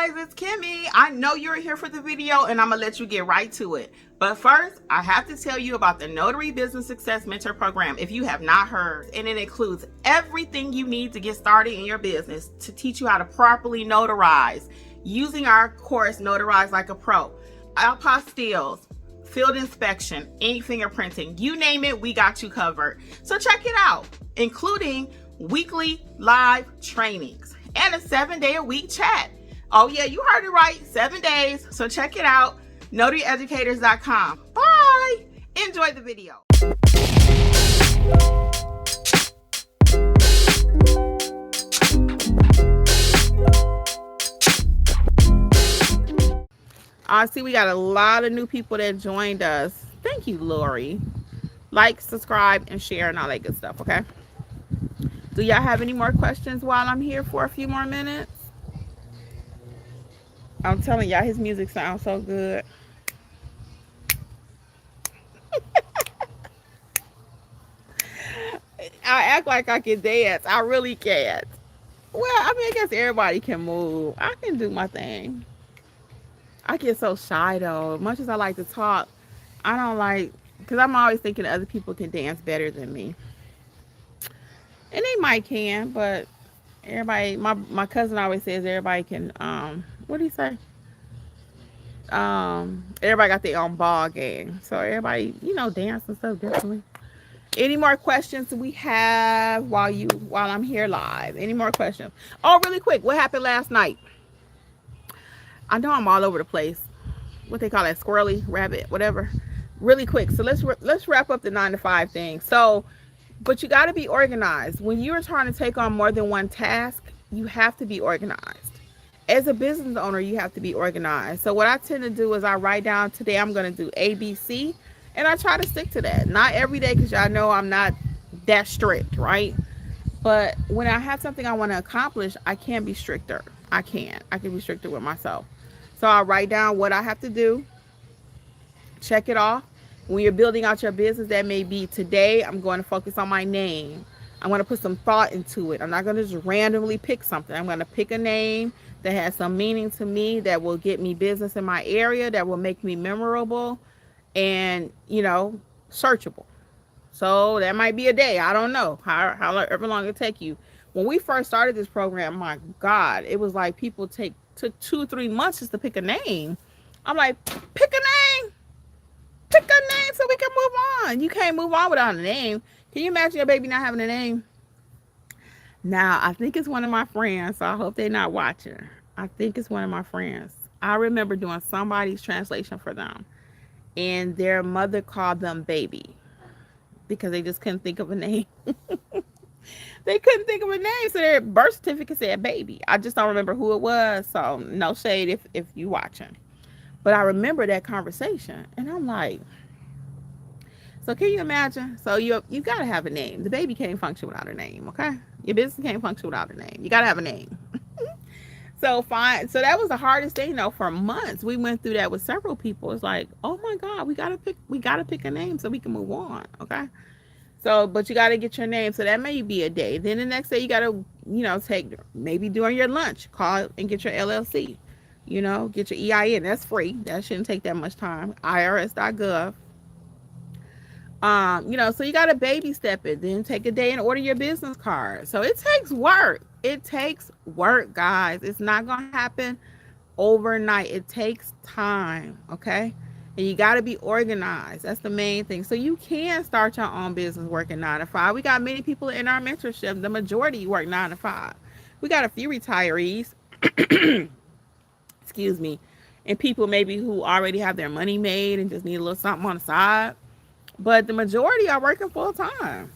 guys, it's Kimmi. I know you're here for the video and I'm gonna let you get right to it. But first, I have to tell you about the Notary Business Success Mentor Program if you have not heard. And it includes everything you need to get started in your business to teach you how to properly notarize using our course, Notarize Like a Pro. Apostilles, field inspection, ink fingerprinting, you name it, we got you covered. So check it out, including weekly live trainings and a 7-day-a-week chat. Oh yeah, you heard it right, 7 days. So check it out, notaryeducators.com. Bye. Enjoy the video. I see we got a lot of new people that joined us. Thank you, Lori. Like, subscribe, and share, and all that good stuff, okay? Do y'all have any more questions while I'm here for a few more minutes? I'm telling y'all, his music sounds so good. I act like I can dance. I really can't. Well, I mean, I guess everybody can move. I can do my thing. I get so shy, though. As much as I like to talk, I don't like, because I'm always thinking other people can dance better than me. And they might can, but everybody, my cousin always says everybody can, what do you say? Everybody got their own ball game. So everybody, dance and stuff differently. Any more questions we have while I'm here live? Any more questions? Oh, really quick, what happened last night? I know I'm all over the place. What they call that, squirrely, rabbit, whatever. Really quick. So let's wrap up the 9-to-5 thing. So, but you got to be organized. When you're trying to take on more than one task, you have to be organized. As a business owner, you have to be organized. So what I tend to do is I write down, today I'm going to do A, B, C, and I try to stick to that. Not every day, because y'all know I'm not that strict, right? But when I have something I want to accomplish, I can be stricter. I can be stricter with myself. So I write down what I have to do, check it off. When you're building out your business, that may be, today I'm going to focus on my name. I'm going to put some thought into it. I'm not going to just randomly pick something. I'm going to pick a name that has some meaning to me, that will get me business in my area, that will make me memorable and, searchable. So that might be a day. I don't know. However long it take you. When we first started this program, my God, it was like people took 2-3 months just to pick a name. I'm like, pick a name so we can move on. You can't move on without a name. Can you imagine your baby not having a name? Now, I think it's one of my friends, so I hope they're not watching. I think it's one of my friends. I remember doing somebody's translation for them, and their mother called them baby because they just couldn't think of a name. They couldn't think of a name, so their birth certificate said baby. I just don't remember who it was, so no shade if you watching. But I remember that conversation, and I'm like, so can you imagine? So you got to have a name. The baby can't function without a name, okay? Your business can't function without a name. You got to have a name. So fine. So that was the hardest thing, for months. We went through that with several people. It's like, oh my God, we got to pick a name so we can move on, okay? So, but you got to get your name. So that may be a day. Then the next day you got to, take, maybe during your lunch, call and get your LLC, get your EIN. That's free. That shouldn't take that much time. IRS.gov. So you got to baby step it, then take a day and order your business card. So it takes work. It takes work, guys. It's not going to happen overnight. It takes time. Okay. And you got to be organized. That's the main thing. So you can start your own business working 9-to-5. We got many people in our mentorship. The majority work 9-to-5. We got a few retirees, excuse me, and people maybe who already have their money made and just need a little something on the side. But the majority are working full time.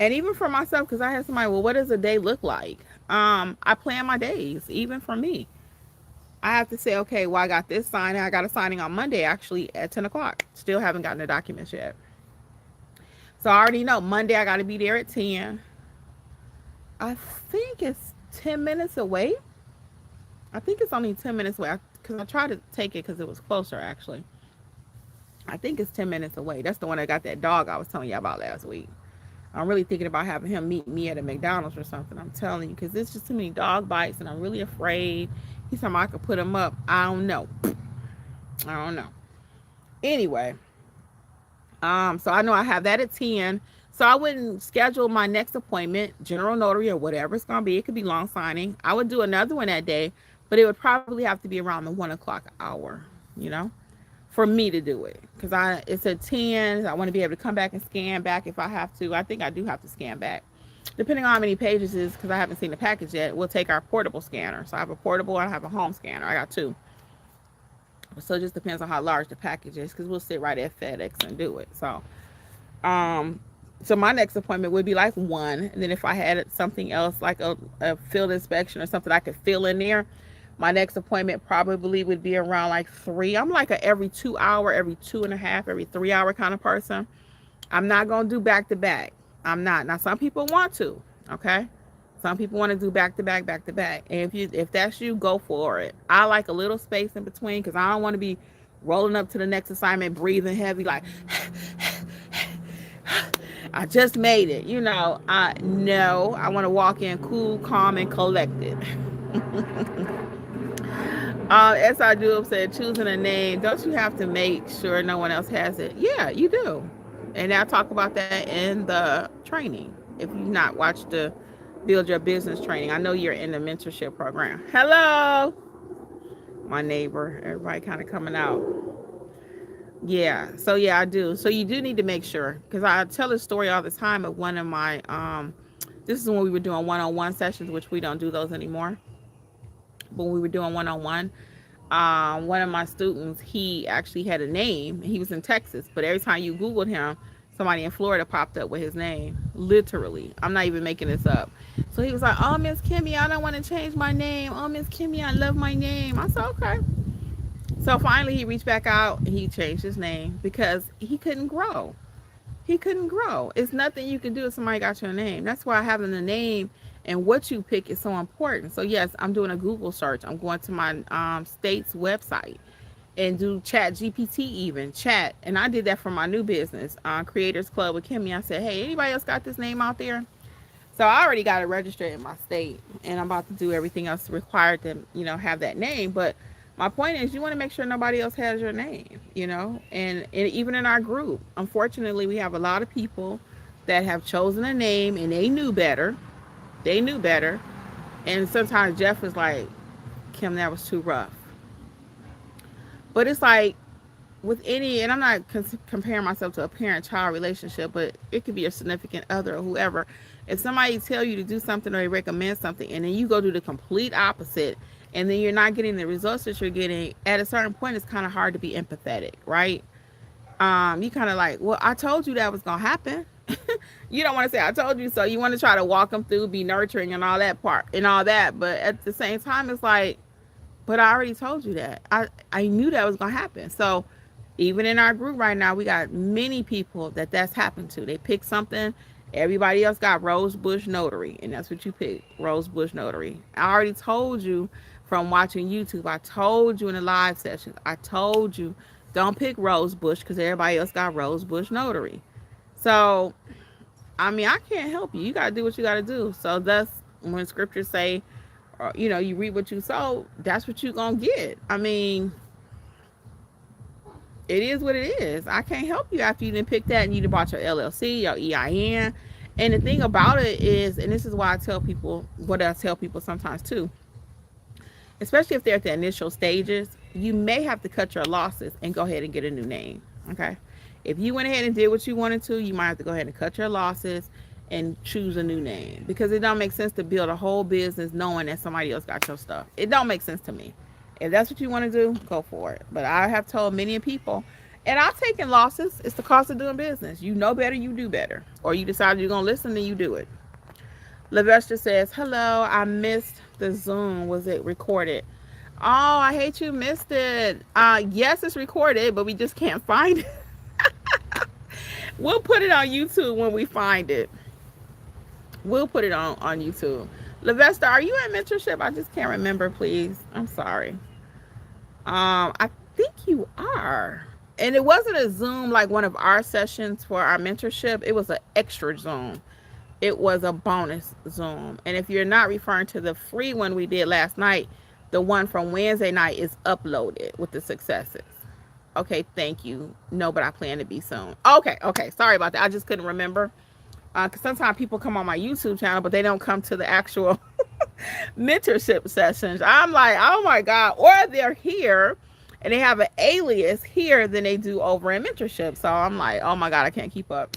And even for myself, because I had somebody, well, what does a day look like? I plan my days, even for me. I have to say, okay, well, I got this signing. I got a signing on Monday, actually, at 10 o'clock. Still haven't gotten the documents yet. So I already know Monday I got to be there at 10. I think it's 10 minutes away. I think it's only 10 minutes away, because I tried to take it because it was closer, actually. I think it's 10 minutes away. That's the one that got that dog I was telling you about last week. I'm really thinking about having him meet me at a McDonald's or something. I'm telling you, because it's just too many dog bites, and I'm really afraid. He's talking I could put him up. I don't know. I don't know. Anyway, so I know I have that at 10. So I wouldn't schedule my next appointment, general notary or whatever it's gonna be. It could be long signing. I would do another one that day, but it would probably have to be around the 1 o'clock hour, you know, for me to do it. Cause it's at 10. I want to be able to come back and scan back if I have to. I think I do have to scan back. Depending on how many pages it is, because I haven't seen the package yet, we'll take our portable scanner. So I have a portable, I have a home scanner. I got two. So it just depends on how large the package is, because we'll sit right at FedEx and do it. Um, so my next appointment would be like 1, and then if I had something else like a field inspection or something I could fill in there, my next appointment probably would be around like 3. I'm like a every 2 hour, every 2.5, every 3 hour kind of person. I'm not gonna do back to back. I'm not. Now some people want to, okay? Some people want to do back to back, back to back. And if that's you, go for it. I like a little space in between because I don't want to be rolling up to the next assignment, breathing heavy, like I just made it. You know, no, I want to walk in cool, calm, and collected. S.I. Dube said, choosing a name, don't you have to make sure no one else has it? Yeah, you do. And I'll talk about that in the training. If you've not watched the Build Your Business training, I know you're in the mentorship program. Hello, my neighbor. Everybody kind of coming out. Yeah, so yeah, I do. So you do need to make sure, because I tell a story all the time of one of my, this is when we were doing one-on-one sessions, which we don't do those anymore. But when we were doing one-on-one, one of my students, he actually had a name. He was in Texas, but every time you Googled him, somebody in Florida popped up with his name. Literally. I'm not even making this up. So he was like, oh, Miss Kimmi, I don't want to change my name. Oh, Miss Kimmi, I love my name. I said, okay. So finally he reached back out and he changed his name because he couldn't grow. He couldn't grow. It's nothing you can do if somebody got your name. That's why having the name and what you pick is so important. So yes, I'm doing a Google search. I'm going to my state's website and do chat GPT, even chat. And I did that for my new business, Creators Club with Kimmi. I said, hey, anybody else got this name out there? So I already got it registered in my state, and I'm about to do everything else required to, you know, have that name. But my point is, you want to make sure nobody else has your name, you know, and even in our group, unfortunately, we have a lot of people that have chosen a name and they knew better. They knew better. And sometimes Jeff was like, Kim, that was too rough. But it's like with any, and I'm not comparing myself to a parent-child relationship, but it could be a significant other or whoever. If somebody tell you to do something or they recommend something and then you go do the complete opposite and then you're not getting the results that you're getting, at a certain point, it's kind of hard to be empathetic, right? You kind of like, well, I told you that was going to happen. You don't want to say, I told you so. You want to try to walk them through, be nurturing and all that part and all that. But at the same time, it's like, but I already told you that. I knew that was going to happen. So even in our group right now, we got many people that's happened to. They pick something. Everybody else got Rose Bush Notary. And that's what you pick, Rose Bush Notary. I already told you from watching YouTube. I told you in the live sessions. I told you, don't pick Rose Bush because everybody else got Rose Bush Notary. So, I mean, I can't help you. You got to do what you got to do. So thus, when scriptures say, you know, you reap what you sow, that's what you're going to get. I mean, it is what it is. I can't help you after you didn't pick that and you done bought your LLC, your EIN. And the thing about it is, and this is why I tell people, what I tell people sometimes too, especially if they're at the initial stages, you may have to cut your losses and go ahead and get a new name, okay? If you went ahead and did what you wanted to, you might have to go ahead and cut your losses and choose a new name, because it don't make sense to build a whole business knowing that somebody else got your stuff. It don't make sense to me. If that's what you want to do, go for it. But I have told many people, and I've taken losses. It's the cost of doing business. You know better, you do better. Or you decide you're going to listen, then you do it. Lavestra says, hello, I missed the Zoom. Was it recorded? Oh, I hate you missed it. Yes, it's recorded, but we just can't find it. We'll put it on YouTube when we find it. We'll put it on YouTube. Lavesta, are you at mentorship? I just can't remember, please. I'm sorry. I think you are. And it wasn't a Zoom like one of our sessions for our mentorship. It was an extra Zoom. It was a bonus Zoom. And if you're not referring to the free one we did last night, the one from Wednesday night is uploaded with the successes. Okay, thank you. No, but I plan to be soon. Okay, sorry about that. I just couldn't remember. Because sometimes people come on my YouTube channel, but they don't come to the actual mentorship sessions. I'm like, oh my God. Or they're here and they have an alias here than they do over in mentorship. So I'm like, oh my God, I can't keep up.